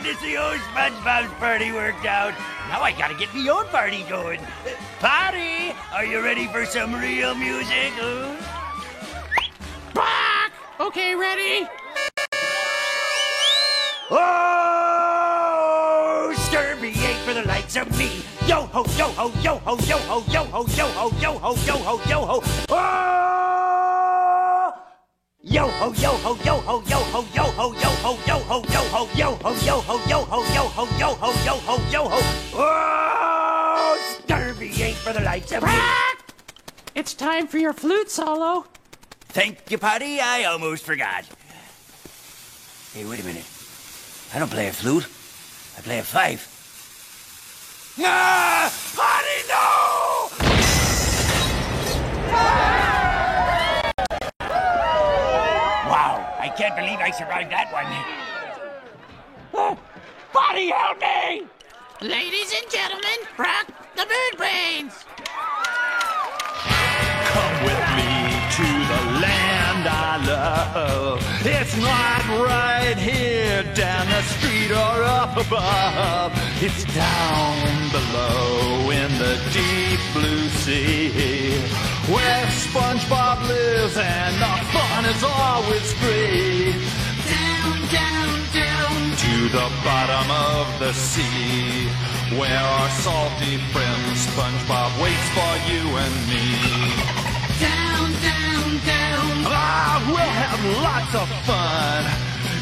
glad to see old SpongeBob's party worked out. Now I gotta get my own party going. Party, are you ready for some real music? Bark! Okay, ready? Oh, Sturby ain't for the likes of me. Yo ho, yo ho, yo ho, yo ho, yo ho, yo ho, yo ho, yo ho, yo ho. Oh! Yo ho, yo ho, yo ho, yo ho, yo ho, yo ho, yo ho, yo ho, yo ho, yo ho, yo ho, yo ho, yo ho, yo ho, yo ho. Oh, Sturby ain't for the likes of me. It's time for your flute solo. Thank you, Potty. I almost forgot. Hey, wait a minute. I don't play a flute. I play a fife. Ah! Potty, no! Wow, I can't believe I survived that one. Potty, help me! Ladies and gentlemen, rock the bird brains. Come with me to the land I love. It's not right here down the street or up above. It's down below in the deep blue sea, where SpongeBob lives and the fun is always free. Down, down, down to the bottom of the sea, where our salty friend SpongeBob waits for you and me. Down, down, down. Ah, we'll have lots of fun.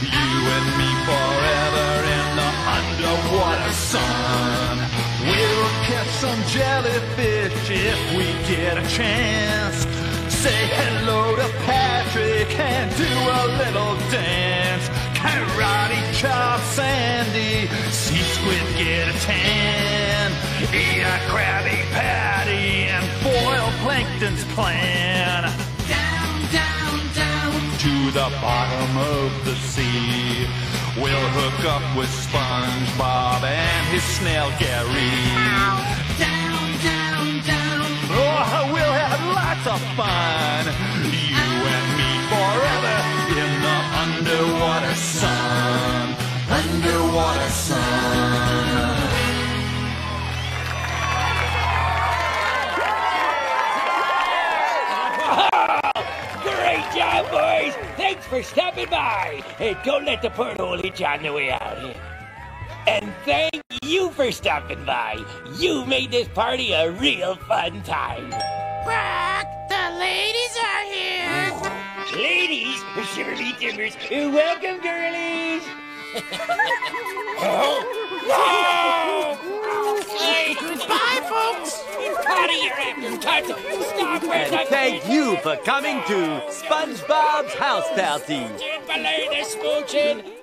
You and me forever in the underwater sun. We'll catch some jellyfish if we get a chance. Say hello to Patrick and do a little dance. Karate chop Sandy, see squid get a tan. Eat a Krabby Patty and foil Plankton's plan. Down, down, down to the bottom of the sea. We'll hook up with SpongeBob and his snail Gary. Down, down, down. Oh, we'll have lots of fun. You and me forever in the underwater sun. Underwater sun. Great job, boys! Thanks for stopping by. Hey, don't let the porthole hit you on the way out. And thank you for stopping by. You made this party a real fun time. Bark! The ladies are here. Ladies, Shirley Timbers, welcome, girlies. Oh. Hey, goodbye, folks. Potty, you're after touch. Stop where the Thank you for coming to SpongeBob's house party. Belay the smooching.